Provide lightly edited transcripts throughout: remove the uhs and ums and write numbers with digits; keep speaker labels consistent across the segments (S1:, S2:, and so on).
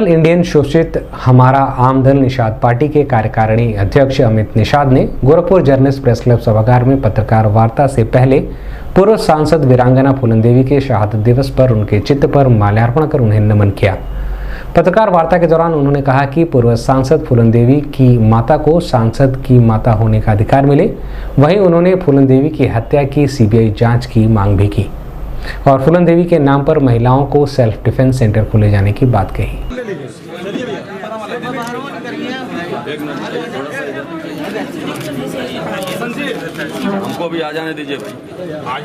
S1: Indian शोषित हमारा आम दल निषाद पार्टी के कार्यकारिणी अध्यक्ष अमित निषाद ने गोरखपुर जर्नलिस्ट प्रेस क्लब सभागार में पत्रकार वार्ता से पहले पूर्व सांसद वीरांगना फूलन देवी के शहादत दिवस पर उनके चित्र पर माल्यार्पण कर उन्हें नमन किया। पत्रकार वार्ता के दौरान उन्होंने कहा कि पूर्व सांसद फूलन देवी की माता को सांसद की माता होने का अधिकार मिले। वहीं उन्होंने फूलन देवी की हत्या की सीबीआई जांच की मांग भी की और फूलन देवी के नाम पर महिलाओं को सेल्फ डिफेंस सेंटर खोले जाने की बात कही।
S2: हमको भी आ जाने दीजिए भाई।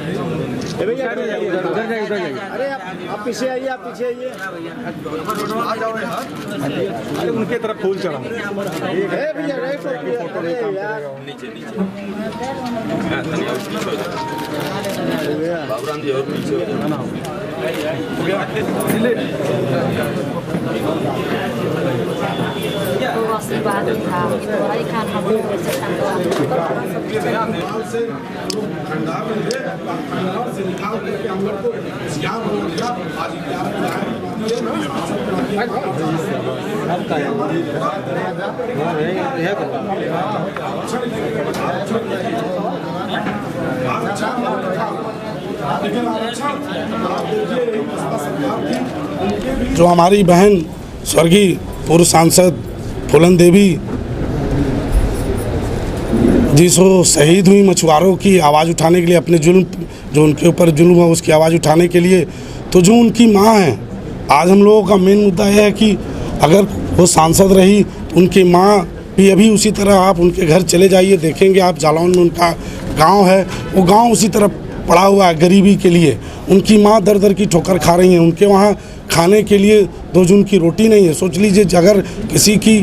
S3: अरे आप पीछे आइए, आप पीछे आइए। अरे उनके तरफ फूल चढ़ा नीचे
S2: बाबूराम जी और पीछे हो जाओ।
S4: जो हमारी बहन स्वर्गीय पूर्व सांसद फूलन देवी जिसको शहीद हुई मछुआरों की आवाज़ उठाने के लिए, अपने जुल्म जो उनके ऊपर जुल्म है उसकी आवाज़ उठाने के लिए, तो जो उनकी माँ है, आज हम लोगों का मेन मुद्दा यह है कि अगर वो सांसद रही तो उनकी माँ भी अभी उसी तरह, आप उनके घर चले जाइए, देखेंगे आप जालौन में उनका गांव है, वो गांव उसी तरह पड़ा हुआ है गरीबी के लिए। उनकी माँ दर दर की ठोकर खा रही हैं, उनके वहाँ खाने के लिए 2 जून की रोटी नहीं है। सोच लीजिए अगर किसी की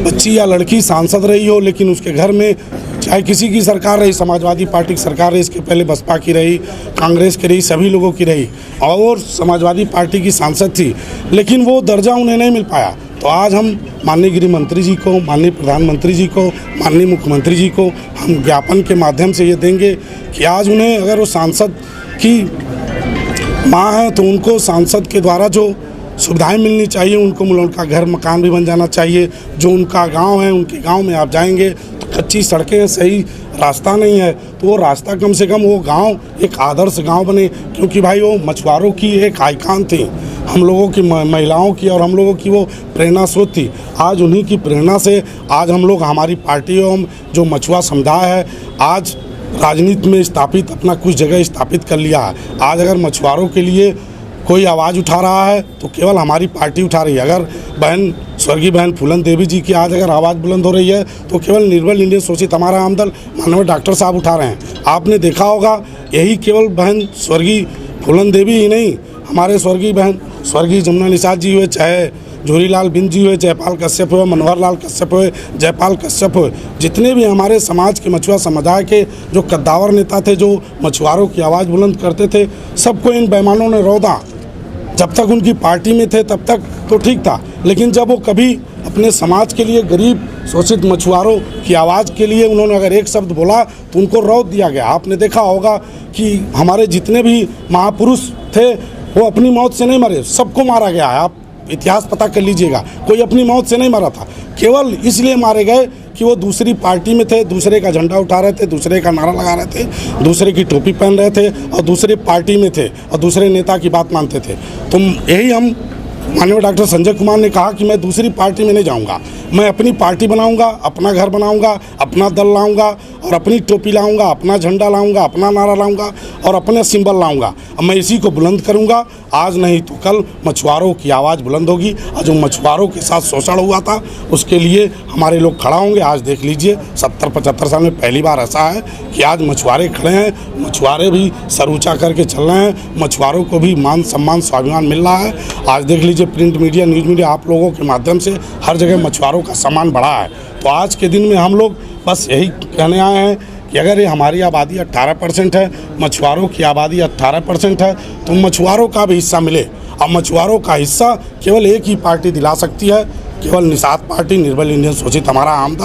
S4: बच्ची या लड़की सांसद रही हो, लेकिन उसके घर में चाहे किसी की सरकार रही, समाजवादी पार्टी की सरकार रही, इसके पहले बसपा की रही, कांग्रेस की रही, सभी लोगों की रही, और समाजवादी पार्टी की सांसद थी, लेकिन वो दर्जा उन्हें नहीं मिल पाया। तो आज हम माननीय गृह मंत्री जी को, माननीय प्रधानमंत्री जी को, माननीय मुख्यमंत्री जी को हम ज्ञापन के माध्यम से ये देंगे कि आज उन्हें, अगर वो सांसद की माँ है तो उनको सांसद के द्वारा जो सुविधाएं मिलनी चाहिए, उनको उनका घर मकान भी बन जाना चाहिए। जो उनका गांव है, उनके गांव में आप जाएंगे तो कच्ची सड़कें हैं, सही रास्ता नहीं है, तो वो रास्ता कम से कम वो गांव एक आदर्श गांव बने, क्योंकि भाई वो मछुआरों की एक आइकान थी, हम लोगों की महिलाओं की और हम लोगों की वो प्रेरणा स्रोत थी। आज उन्हीं की प्रेरणा से आज हम लोग, हमारी पार्टी एवं जो मछुआ समुदाय है, आज राजनीति में स्थापित, अपना कुछ जगह स्थापित कर लिया है। आज अगर मछुआरों के लिए कोई आवाज़ उठा रहा है तो केवल हमारी पार्टी उठा रही है। अगर स्वर्गीय बहन फूलन देवी जी की आज अगर आवाज़ बुलंद हो रही है तो केवल निर्बल इंडियन शोषित हमारा आम दल माननीय डॉक्टर साहब उठा रहे हैं। आपने देखा होगा, यही केवल बहन स्वर्गीय फूलन देवी ही नहीं, हमारे स्वर्गीय बहन स्वर्गीय जमुना निषाद जी हुए, चाहे जोरीलाल बिंद जी हुए, जयपाल कश्यप हुए, मनोहर लाल कश्यप हुए, जयपाल कश्यप हुए, जितने भी हमारे समाज के मछुआ समुदाय के जो कद्दावर नेता थे, जो मछुआरों की आवाज़ बुलंद करते थे, सबको इन बेईमानों ने रौंदा। जब तक उनकी पार्टी में थे तब तक तो ठीक था, लेकिन जब वो कभी अपने समाज के लिए, गरीब शोषित मछुआरों की आवाज़ के लिए उन्होंने अगर एक शब्द बोला तो उनको रौंद दिया गया। आपने देखा होगा कि हमारे जितने भी महापुरुष थे वो अपनी मौत से नहीं मरे, सबको मारा गया है। आप इतिहास पता कर लीजिएगा, कोई अपनी मौत से नहीं मरा था, केवल इसलिए मारे गए कि वो दूसरी पार्टी में थे, दूसरे का झंडा उठा रहे थे, दूसरे का नारा लगा रहे थे, दूसरे की टोपी पहन रहे थे और दूसरे पार्टी में थे और दूसरे नेता की बात मानते थे। तो यही हम, माननीय डॉक्टर संजय कुमार ने कहा कि मैं दूसरी पार्टी में नहीं जाऊंगा, मैं अपनी पार्टी बनाऊंगा, अपना घर बनाऊंगा, अपना दल लाऊंगा और अपनी टोपी लाऊंगा, अपना झंडा लाऊंगा, अपना नारा लाऊंगा और अपने सिंबल लाऊंगा। अब मैं इसी को बुलंद करूंगा। आज नहीं तो कल मछुआरों की आवाज़ बुलंद होगी और जो मछुआरों के साथ शोषण हुआ था उसके लिए हमारे लोग खड़ा होंगे। आज देख लीजिए, 70-75 साल में पहली बार ऐसा है कि आज मछुआरे खड़े हैं, मछुआरे भी सर ऊँचा करके चल रहे हैं, मछुआरों को भी मान सम्मान स्वाभिमान मिल रहा है। आज देख लीजिए, प्रिंट मीडिया, न्यूज़ मीडिया, आप लोगों के माध्यम से हर जगह मछुआरों का सम्मान बढ़ा है। तो आज के दिन में हम लोग बस यही कहने आए हैं कि अगर ये हमारी आबादी 18% है, मछुआरों की आबादी 18% है, तो मछुआरों का भी हिस्सा मिले। अब मछुआरों का हिस्सा केवल एक ही पार्टी दिला सकती है, केवल निषाद पार्टी, निर्बल इंडियन शोषित हमारा आम दल।